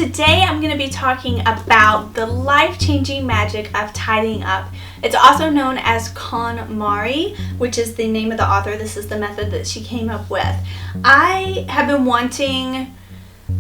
today I'm going to be talking about the life-changing magic of tidying up. It's also known as KonMari, which is the name of the author. This is the method that she came up with. I have been wanting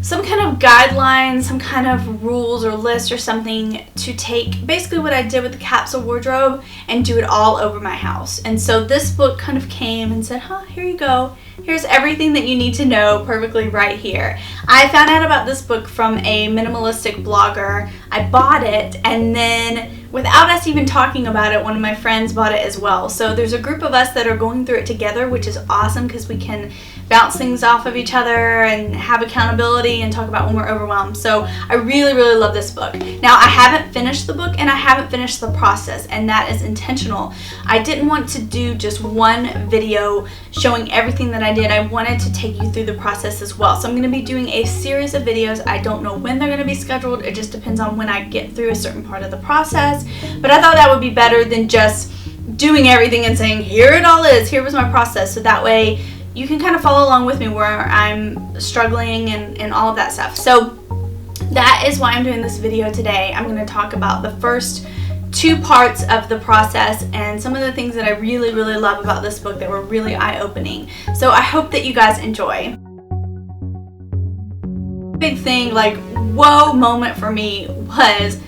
some kind of guidelines, some kind of rules or list or something to take basically what I did with the capsule wardrobe and do it all over my house. And so this book kind of came and said, here you go. Here's everything that you need to know perfectly right here. I found out about this book from a minimalistic blogger. I bought it, and then without us even talking about it, one of my friends bought it as well. So there's a group of us that are going through it together, which is awesome because we can bounce things off of each other and have accountability and talk about when we're overwhelmed. So I really, really love this book. Now, I haven't finished the book and I haven't finished the process, and that is intentional. I didn't want to do just one video showing everything that I did. I wanted to take you through the process as well. So I'm going to be doing a series of videos. I don't know when they're going to be scheduled. It just depends on when I get through a certain part of the process. But I thought that would be better than just doing everything and saying, here it all is, here was my process. So that way you can kind of follow along with me where I'm struggling and all of that stuff. So that is why I'm doing this video today. I'm going to talk about the first two parts of the process and some of the things that I really, really love about this book that were really eye-opening. So I hope that you guys enjoy. Big thing, like whoa moment for me was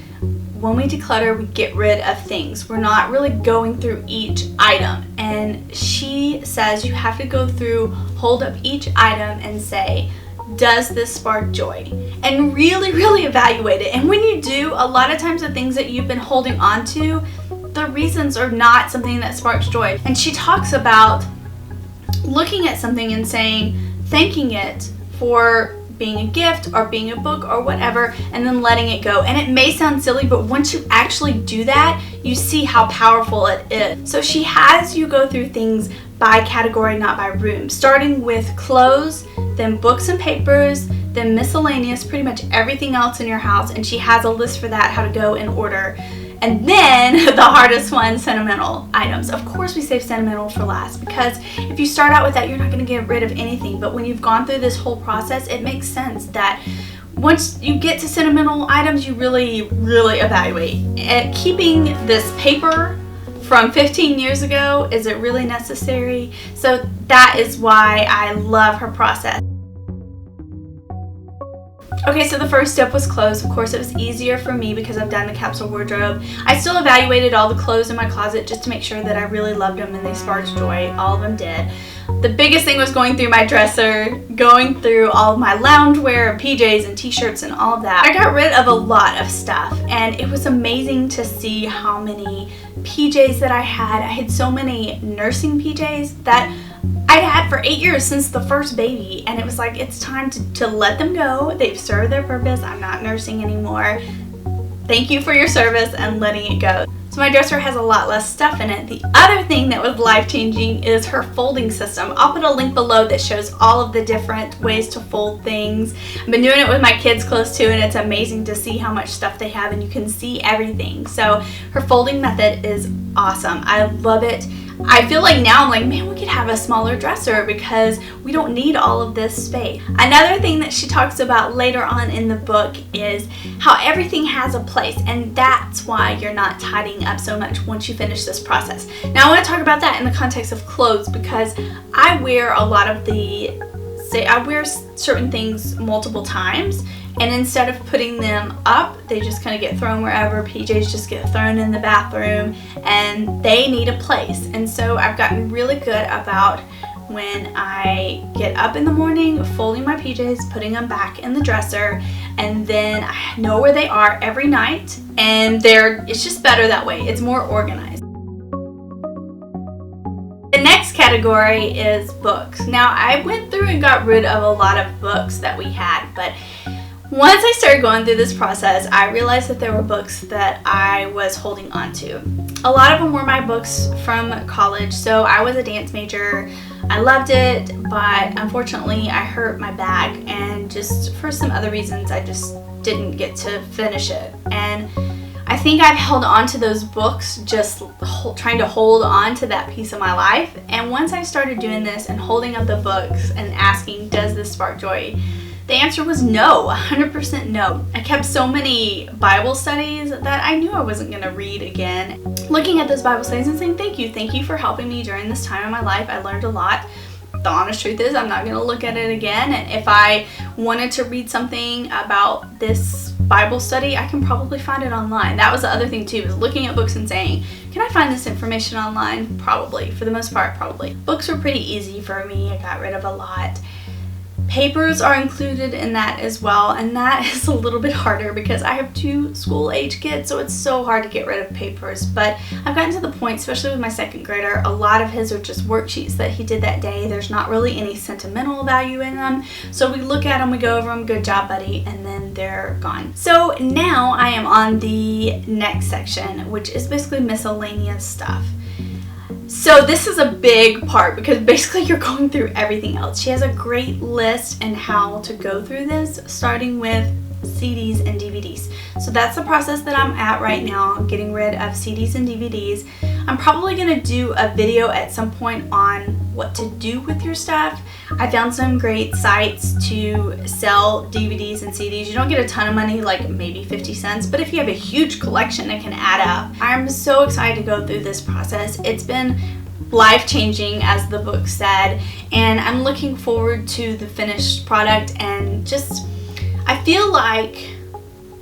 when we declutter, we get rid of things. We're not really going through each item. And she says you have to go through, hold up each item and say, does this spark joy? And really, really evaluate it. And when you do, a lot of times the things that you've been holding on to, the reasons are not something that sparks joy. And she talks about looking at something and saying, thanking it for being a gift or being a book or whatever, and then letting it go. And it may sound silly, but once you actually do that, you see how powerful it is. So she has you go through things by category, not by room, starting with clothes, then books and papers, then miscellaneous, pretty much everything else in your house. And she has a list for that, how to go in order. And then the hardest one, sentimental items. Of course we save sentimental for last, because if you start out with that, you're not going to get rid of anything. But when you've gone through this whole process, it makes sense that once you get to sentimental items, you really, really evaluate. Keeping this paper from 15 years ago, is it really necessary? So that is why I love her process. Okay, so the first step was clothes. Of course, it was easier for me because I've done the capsule wardrobe. I still evaluated all the clothes in my closet just to make sure that I really loved them and they sparked joy. All of them did. The biggest thing was going through my dresser, going through all of my loungewear, PJs and t-shirts and all of that. I got rid of a lot of stuff, and it was amazing to see how many PJs that I had. I had so many nursing PJs that I'd had for 8 years since the first baby, and it was like, it's time to let them go. They've served their purpose. I'm not nursing anymore. Thank you for your service and letting it go. So my dresser has a lot less stuff in it. The other thing that was life-changing is her folding system. I'll put a link below that shows all of the different ways to fold things. I've been doing it with my kids close too, and it's amazing to see how much stuff they have, and you can see everything. So her folding method is awesome. I love it. I feel like now I'm like, man, we could have a smaller dresser because we don't need all of this space. Another thing that she talks about later on in the book is how everything has a place, and that's why you're not tidying up so much once you finish this process. Now I want to talk about that in the context of clothes, because I wear a lot of I wear certain things multiple times, and instead of putting them up, they just kind of get thrown wherever. PJs just get thrown in the bathroom, and they need a place. And so I've gotten really good about when I get up in the morning, folding my PJs, putting them back in the dresser, and then I know where they are every night, and it's just better that way. It's more organized. The next category is books. Now, I went through and got rid of a lot of books that we had, but once I started going through this process, I realized that there were books that I was holding on to. A lot of them were my books from college. So I was a dance major. I loved it, but unfortunately I hurt my back, and just for some other reasons I just didn't get to finish it. And I think I've held on to those books, just trying to hold on to that piece of my life. And once I started doing this and holding up the books and asking, does this spark joy? The answer was no, 100% no. I kept so many Bible studies that I knew I wasn't going to read again. Looking at those Bible studies and saying, thank you for helping me during this time in my life. I learned a lot. The honest truth is I'm not going to look at it again. And if I wanted to read something about this Bible study, I can probably find it online. That was the other thing too, was looking at books and saying, can I find this information online? Probably. For the most part, probably. Books were pretty easy for me. I got rid of a lot. Papers are included in that as well, and that is a little bit harder because I have 2 school-age kids, so it's so hard to get rid of papers. But I've gotten to the point, especially with my 2nd grader, a lot of his are just worksheets that he did that day. There's not really any sentimental value in them, so we look at them, we go over them, good job buddy, and then they're gone. So now I am on the next section, which is basically miscellaneous stuff. So this is a big part because basically you're going through everything else. She has a great list and how to go through this, starting with CDs and DVDs. So that's the process that I'm at right now, getting rid of CDs and DVDs. I'm probably going to do a video at some point on what to do with your stuff. I found some great sites to sell DVDs and CDs. You don't get a ton of money, like maybe 50 cents, but if you have a huge collection, it can add up. I'm so excited to go through this process. It's been life-changing, as the book said, and I'm looking forward to the finished product. And just, I feel like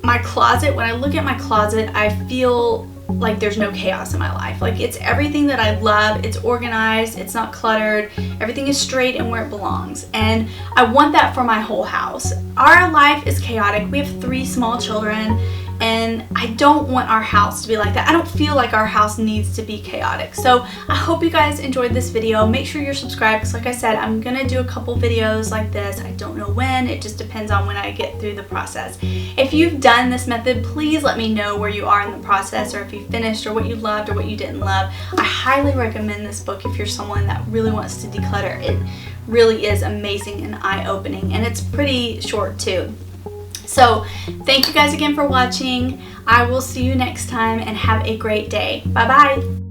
my closet, when I look at my closet, I feel like there's no chaos in my life. Like, it's everything that I love. It's organized, it's not cluttered, everything is straight and where it belongs, and I want that for my whole house. Our life is chaotic. We have 3 small children, and I don't want our house to be like that. I don't feel like our house needs to be chaotic. So I hope you guys enjoyed this video. Make sure you're subscribed because, like I said, I'm gonna do a couple videos like this. I don't know when. It just depends on when I get through the process. If you've done this method, please let me know where you are in the process, or if you finished, or what you loved or what you didn't love. I highly recommend this book if you're someone that really wants to declutter. It really is amazing and eye-opening, and it's pretty short too. So thank you guys again for watching. I will see you next time, and have a great day. Bye bye.